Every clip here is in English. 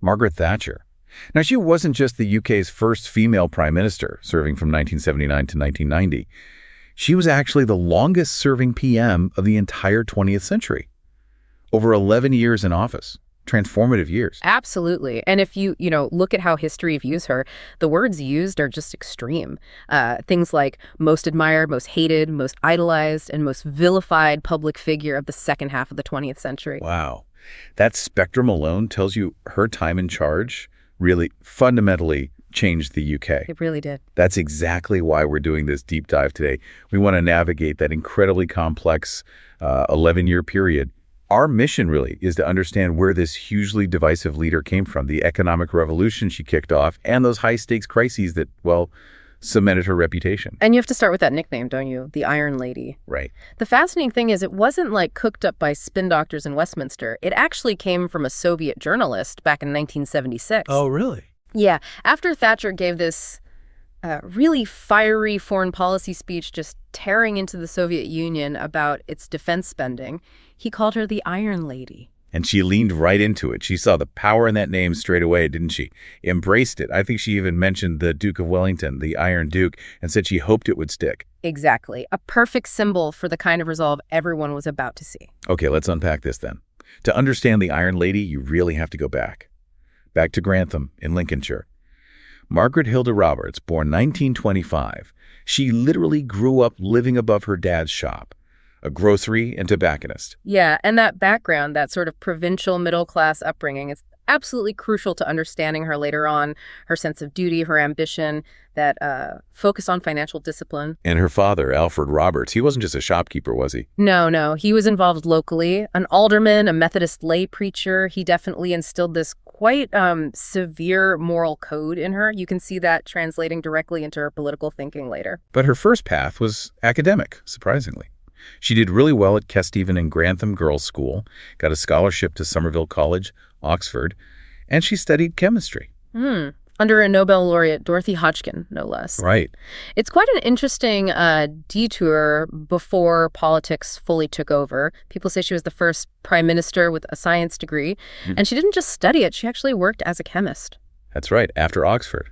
Margaret Thatcher. Now, she wasn't just the UK's first female prime minister, serving from 1979 to 1990. She was actually the longest-serving PM of the entire 20th century. Over 11 years in office. Transformative years. Absolutely. And if you look at how history views her, the words used are just extreme. Things like most admired, most hated, most idolized, and most vilified public figure of the second half of the 20th century. Wow. That spectrum alone tells you her time in charge really fundamentally changed the UK. It really did. That's exactly why we're doing this deep dive today. We want to navigate that incredibly complex 11-year period. Our mission really is to understand where this hugely divisive leader came from, the economic revolution she kicked off, and those high-stakes crises that, well, cemented her reputation. And you have to start with that nickname, don't you? The Iron Lady. Right. The fascinating thing is it wasn't like cooked up by spin doctors in Westminster. It actually came from a Soviet journalist back in 1976. Oh, really? Yeah. After Thatcher gave this really fiery foreign policy speech just tearing into the Soviet Union about its defense spending, he called her the Iron Lady. And she leaned right into it. She saw the power in that name straight away, didn't she? Embraced it. I think she even mentioned the Duke of Wellington, the Iron Duke, and said she hoped it would stick. Exactly. A perfect symbol for the kind of resolve everyone was about to see. Okay, let's unpack this then. To understand the Iron Lady, you really have to go back. Back to Grantham in Lincolnshire. Margaret Hilda Roberts, born 1925. She literally grew up living above her dad's shop, a grocery and tobacconist. Yeah, and that background, that sort of provincial middle-class upbringing, is absolutely crucial to understanding her later on, her sense of duty, her ambition, that focus on financial discipline. And her father, Alfred Roberts, he wasn't just a shopkeeper, was he? No. He was involved locally. An alderman, a Methodist lay preacher. He definitely instilled this quite severe moral code in her. You can see that translating directly into her political thinking later. But her first path was academic, surprisingly. She did really well at Kesteven and Grantham Girls' School, got a scholarship to Somerville College, Oxford, and she studied chemistry. Under a Nobel laureate, Dorothy Hodgkin, no less. Right. It's quite an interesting detour before politics fully took over. People say she was the first prime minister with a science degree, and she didn't just study it, she actually worked as a chemist. That's right, after Oxford.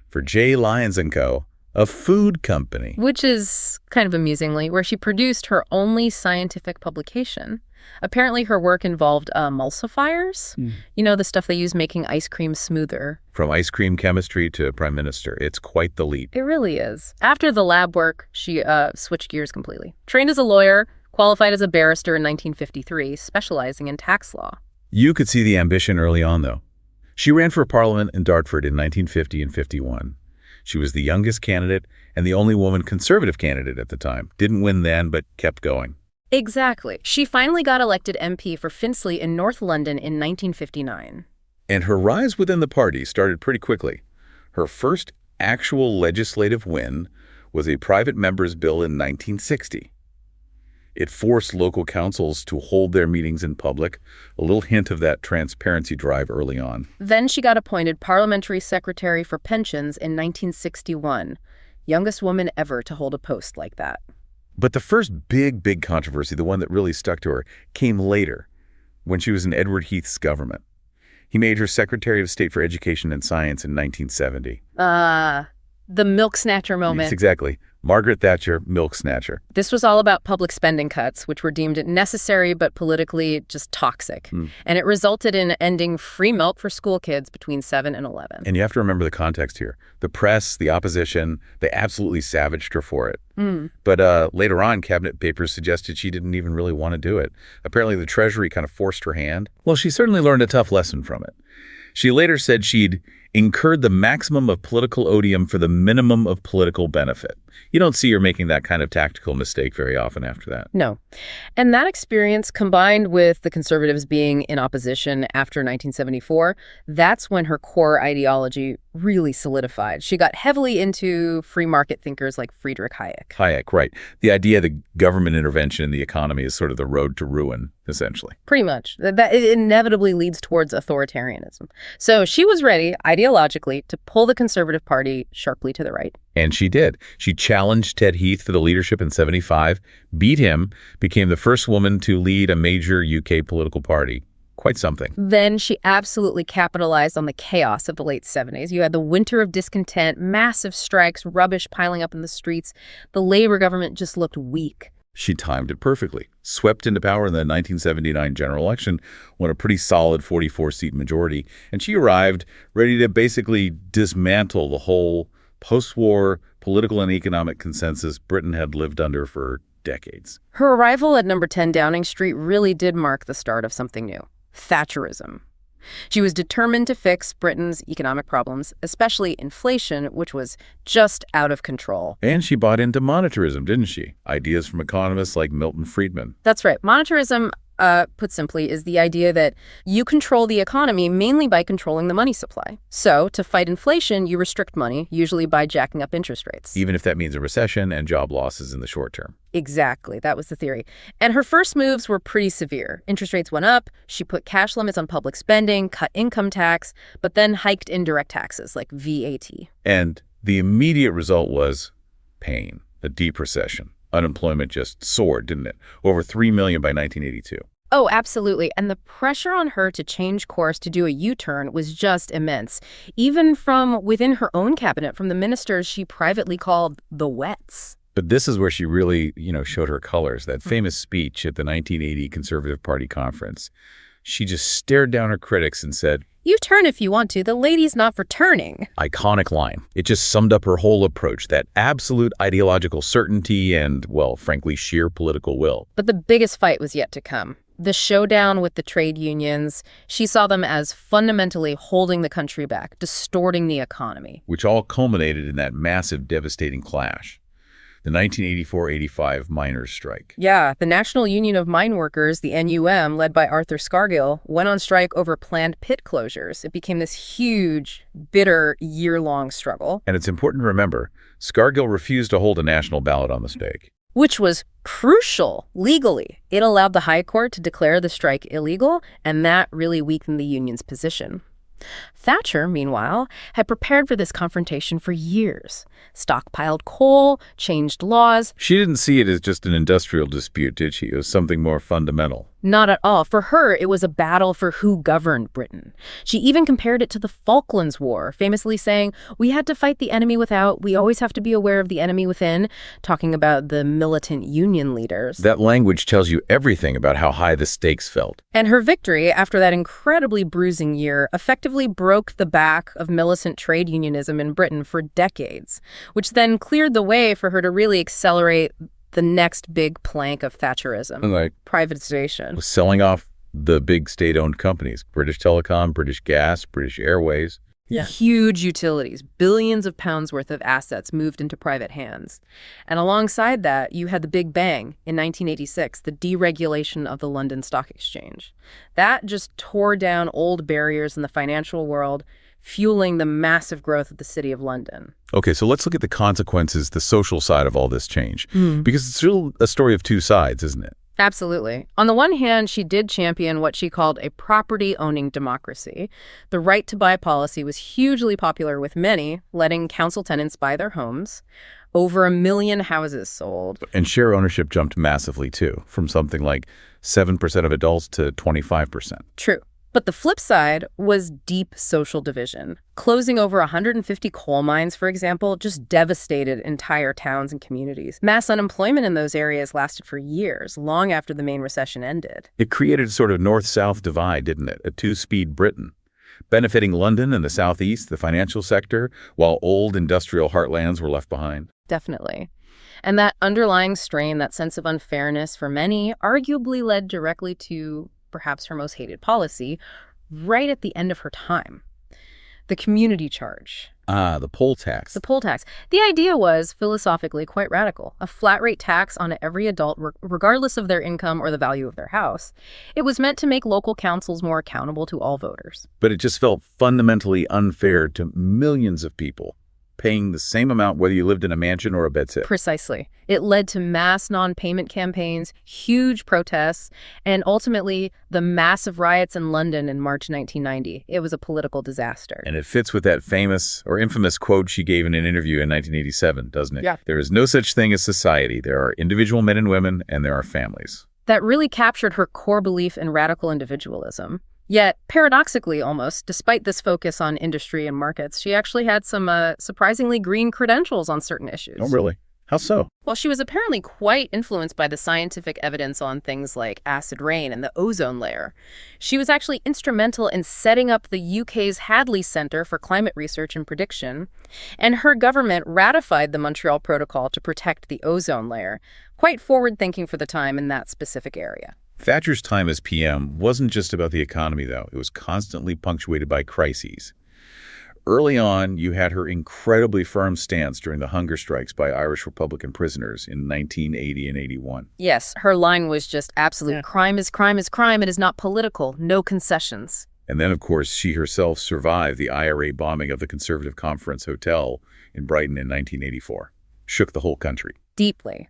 For J. Lyons & Co., a food company. Which is, kind of amusingly, where she produced her only scientific publication. Apparently her work involved emulsifiers. You know, the stuff they use making ice cream smoother. From ice cream chemistry to prime minister, it's quite the leap. It really is. After the lab work, she switched gears completely. Trained as a lawyer, qualified as a barrister in 1953, specializing in tax law. You could see the ambition early on, though. She ran for Parliament in Dartford in 1950 and 51. She was the youngest candidate and the only woman Conservative candidate at the time. Didn't win then, but kept going. Exactly. She finally got elected MP for Finchley in North London in 1959. And her rise within the party started pretty quickly. Her first actual legislative win was a private member's bill in 1960. It forced local councils to hold their meetings in public, a little hint of that transparency drive early on. Then she got appointed Parliamentary Secretary for Pensions in 1961, youngest woman ever to hold a post like that. But the first big controversy, the one that really stuck to her, came later, when she was in Edward Heath's government. He made her Secretary of State for Education and Science in 1970. The milk snatcher moment. Yes, exactly. Margaret Thatcher, milk snatcher. This was all about public spending cuts, which were deemed necessary but politically just toxic. And it resulted in ending free milk for school kids between 7 and 11. And you have to remember the context here. The press, the opposition, they absolutely savaged her for it. But later on, cabinet papers suggested she didn't even really want to do it. Apparently, the Treasury kind of forced her hand. Well, she certainly learned a tough lesson from it. She later said she'd incurred the maximum of political odium for the minimum of political benefit. You don't see her making that kind of tactical mistake very often after that. No. And that experience, combined with the Conservatives being in opposition after 1974, that's when her core ideology really solidified. She got heavily into free market thinkers like Friedrich Hayek. Hayek, right. The idea that government intervention in the economy is sort of the road to ruin, essentially. Pretty much. That it inevitably leads towards authoritarianism. So she was ready, ideologically, to pull the Conservative Party sharply to the right. And she did. She challenged Ted Heath for the leadership in 75, beat him, became the first woman to lead a major UK political party. Quite something. Then she absolutely capitalized on the chaos of the late 70s. You had the winter of discontent, massive strikes, rubbish piling up in the streets. The Labor government just looked weak. She timed it perfectly. Swept into power in the 1979 general election, won a pretty solid 44-seat majority, and she arrived ready to basically dismantle the whole post-war political and economic consensus Britain had lived under for decades. Her arrival at number 10 Downing Street really did mark the start of something new: Thatcherism. She was determined to fix Britain's economic problems, especially inflation, which was just out of control. And she bought into monetarism, didn't she? Ideas from economists like Milton Friedman. That's right. Monetarism, put simply, is the idea that you control the economy mainly by controlling the money supply. So, to fight inflation, you restrict money, usually by jacking up interest rates. Even if that means a recession and job losses in the short term. Exactly. That was the theory. And her first moves were pretty severe. Interest rates went up, she put cash limits on public spending, cut income tax, but then hiked indirect taxes like VAT. And the immediate result was pain, a deep recession. Unemployment just soared, didn't it? Over 3 million by 1982. Oh, absolutely. And the pressure on her to change course, to do a U-turn, was just immense. Even from within her own cabinet, from the ministers she privately called the Wets. But this is where she really, showed her colors. That famous speech at the 1980 Conservative Party conference. She just stared down her critics and said, "You turn if you want to. The lady's not for turning." Iconic line. It just summed up her whole approach, that absolute ideological certainty and, well, frankly, sheer political will. But the biggest fight was yet to come. The showdown with the trade unions. She saw them as fundamentally holding the country back, distorting the economy. Which all culminated in that massive, devastating clash. The 1984-85 miners' strike. Yeah, the National Union of Mine Workers, the NUM, led by Arthur Scargill, went on strike over planned pit closures. It became this huge, bitter, year-long struggle. And it's important to remember, Scargill refused to hold a national ballot on the stake. Which was crucial legally. It allowed the High Court to declare the strike illegal, and that really weakened the union's position. Thatcher, meanwhile, had prepared for this confrontation for years. Stockpiled coal, changed laws. She didn't see it as just an industrial dispute, did she? It was something more fundamental. Not at all. For her, it was a battle for who governed Britain. She even compared it to the Falklands War, famously saying, "We had to fight the enemy without. We always have to be aware of the enemy within," talking about the militant union leaders. That language tells you everything about how high the stakes felt. And her victory, after that incredibly bruising year, effectively broke the back of militant trade unionism in Britain for decades, which then cleared the way for her to really accelerate the next big plank of Thatcherism, like privatization. Selling off the big state-owned companies, British Telecom, British Gas, British Airways. Yeah. Huge utilities, billions of pounds worth of assets moved into private hands. And alongside that, you had the Big Bang in 1986, the deregulation of the London Stock Exchange. That just tore down old barriers in the financial world, fueling the massive growth of the City of London. Okay, so let's look at the consequences, the social side of all this change. Because it's still a story of two sides, isn't it? Absolutely. On the one hand, she did champion what she called a property-owning democracy. The right-to-buy policy was hugely popular with many, letting council tenants buy their homes. Over 1 million houses sold. And share ownership jumped massively, too, from something like 7% of adults to 25%. True. But the flip side was deep social division. Closing over 150 coal mines, for example, just devastated entire towns and communities. Mass unemployment in those areas lasted for years, long after the main recession ended. It created a sort of north-south divide, didn't it? A two-speed Britain, benefiting London and the southeast, the financial sector, while old industrial heartlands were left behind. Definitely. And that underlying strain, that sense of unfairness for many, arguably led directly to perhaps her most hated policy, right at the end of her time. The community charge. The poll tax. The poll tax. The idea was, philosophically, quite radical. A flat-rate tax on every adult, regardless of their income or the value of their house. It was meant to make local councils more accountable to all voters. But it just felt fundamentally unfair to millions of people, paying the same amount whether you lived in a mansion or a bedsit. Precisely. It led to mass non-payment campaigns, huge protests, and ultimately the massive riots in London in March 1990. It was a political disaster. And it fits with that famous or infamous quote she gave in an interview in 1987, doesn't it? Yeah. There is no such thing as society. There are individual men and women, and there are families. that really captured her core belief in radical individualism. Yet, paradoxically almost, despite this focus on industry and markets, she actually had some surprisingly green credentials on certain issues. Oh, really? How so? Well, she was apparently quite influenced by the scientific evidence on things like acid rain and the ozone layer. She was actually instrumental in setting up the UK's Hadley Centre for Climate Research and Prediction, and her government ratified the Montreal Protocol to protect the ozone layer. Quite forward-thinking for the time in that specific area. Thatcher's time as PM wasn't just about the economy, though. It was constantly punctuated by crises. Early on, you had her incredibly firm stance during the hunger strikes by Irish Republican prisoners in 1980 and 81. Yes, her line was just absolute crime is crime is crime. It is not political. No concessions. And then, of course, she herself survived the IRA bombing of the Conservative Conference Hotel in Brighton in 1984. Shook the whole country. Deeply.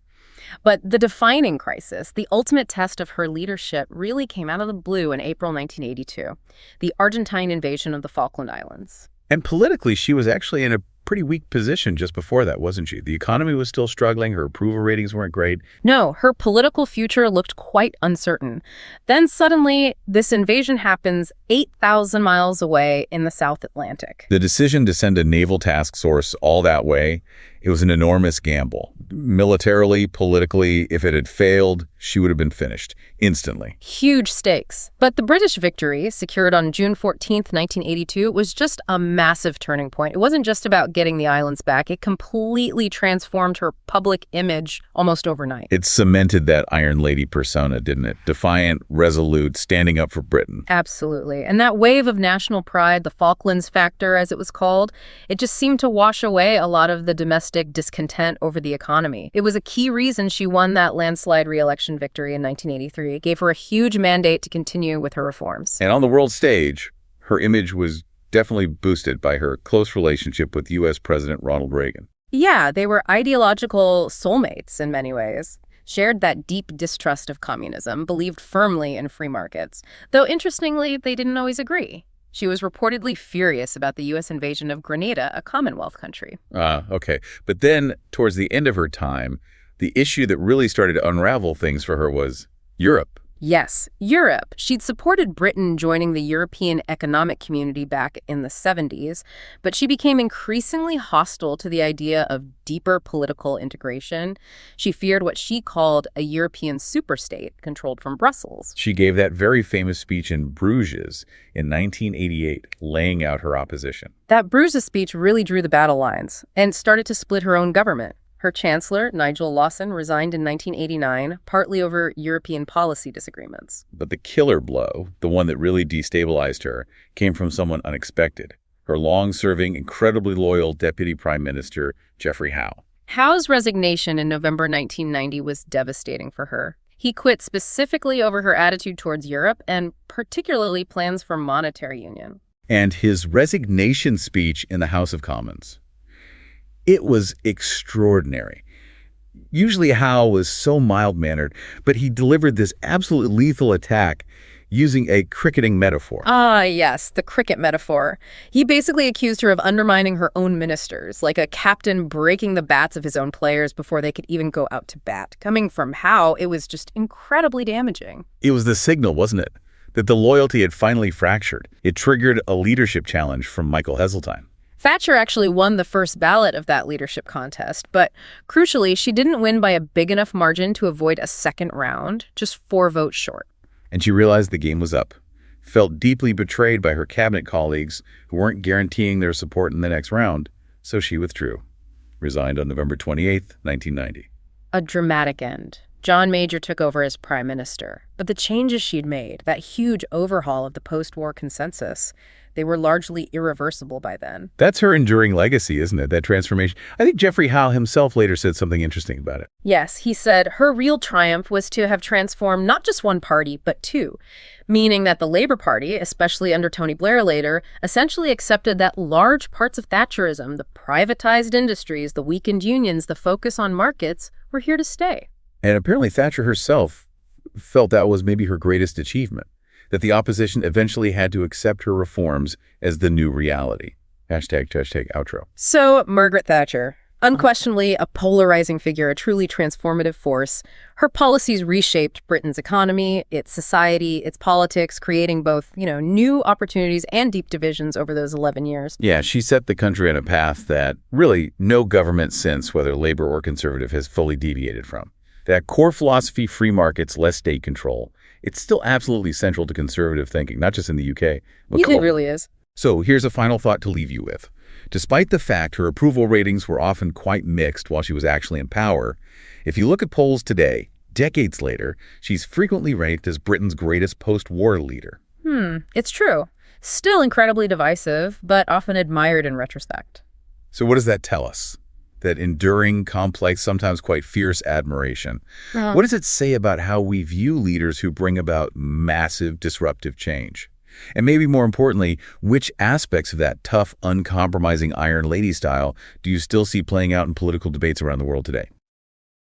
But the defining crisis, the ultimate test of her leadership, really came out of the blue in April 1982, the Argentine invasion of the Falkland Islands. And politically, she was actually in a pretty weak position just before that, wasn't she? The economy was still struggling. Her approval ratings weren't great. No, her political future looked quite uncertain. Then suddenly, this invasion happens 8,000 miles away in the South Atlantic. The decision to send a naval task force all that way, it was an enormous gamble. Militarily, politically, if it had failed, she would have been finished instantly. Huge stakes. But the British victory, secured on June 14th, 1982, was just a massive turning point. It wasn't just about getting the islands back. It completely transformed her public image almost overnight. It cemented that Iron Lady persona, didn't it? Defiant, resolute, standing up for Britain. Absolutely. And that wave of national pride, the Falklands factor, as it was called, it just seemed to wash away a lot of the domestic discontent over the economy. It was a key reason she won that landslide re-election victory in 1983. It gave her a huge mandate to continue with her reforms. And on the world stage, her image was definitely boosted by her close relationship with U.S. President Ronald Reagan. Yeah, they were ideological soulmates in many ways. Shared that deep distrust of communism, believed firmly in free markets. Though, interestingly, they didn't always agree. She was reportedly furious about the U.S. invasion of Grenada, a Commonwealth country. Okay. But then, towards the end of her time, the issue that really started to unravel things for her was Europe. Yes, Europe. She'd supported Britain joining the European Economic Community back in the 70s, but she became increasingly hostile to the idea of deeper political integration. She feared what she called a European superstate controlled from Brussels. She gave that very famous speech in Bruges in 1988, laying out her opposition. That Bruges speech really drew the battle lines and started to split her own government. Her chancellor, Nigel Lawson, resigned in 1989, partly over European policy disagreements. But the killer blow, the one that really destabilized her, came from someone unexpected. Her long-serving, incredibly loyal Deputy Prime Minister, Geoffrey Howe. Howe's resignation in November 1990 was devastating for her. He quit specifically over her attitude towards Europe and particularly plans for monetary union. And his resignation speech in the House of Commons. It was extraordinary. Usually Howe was so mild-mannered, but he delivered this absolutely lethal attack using a cricketing metaphor. Ah, yes, the cricket metaphor. He basically accused her of undermining her own ministers, like a captain breaking the bats of his own players before they could even go out to bat. Coming from Howe, it was just incredibly damaging. It was the signal, wasn't it? That the loyalty had finally fractured. It triggered a leadership challenge from Michael Heseltine. Thatcher actually won the first ballot of that leadership contest, but crucially, she didn't win by a big enough margin to avoid a second round, just 4 votes short. And she realized the game was up, felt deeply betrayed by her cabinet colleagues who weren't guaranteeing their support in the next round, so she withdrew, resigned on November 28th, 1990. A dramatic end. John Major took over as prime minister, but the changes she'd made, that huge overhaul of the post-war consensus, they were largely irreversible by then. That's her enduring legacy, isn't it? That transformation. I think Geoffrey Howe himself later said something interesting about it. Yes, he said her real triumph was to have transformed not just one party, but 2, meaning that the Labour Party, especially under Tony Blair later, essentially accepted that large parts of Thatcherism, the privatized industries, the weakened unions, the focus on markets, were here to stay. And apparently Thatcher herself felt that was maybe her greatest achievement, that the opposition eventually had to accept her reforms as the new reality. #outro. So, Margaret Thatcher, Unquestionably a polarizing figure, a truly transformative force. Her policies reshaped Britain's economy, its society, its politics, creating both, new opportunities and deep divisions over those 11 years. Yeah, she set the country on a path that really no government since, whether Labor or Conservative, has fully deviated from. That core philosophy, free markets, less state control, it's still absolutely central to conservative thinking, not just in the UK. It really is. So here's a final thought to leave you with. Despite the fact her approval ratings were often quite mixed while she was actually in power, if you look at polls today, decades later, she's frequently ranked as Britain's greatest post-war leader. It's true. Still incredibly divisive, but often admired in retrospect. So what does that tell us? That enduring, complex, sometimes quite fierce admiration. What does it say about how we view leaders who bring about massive, disruptive change? And maybe more importantly, which aspects of that tough, uncompromising Iron Lady style do you still see playing out in political debates around the world today?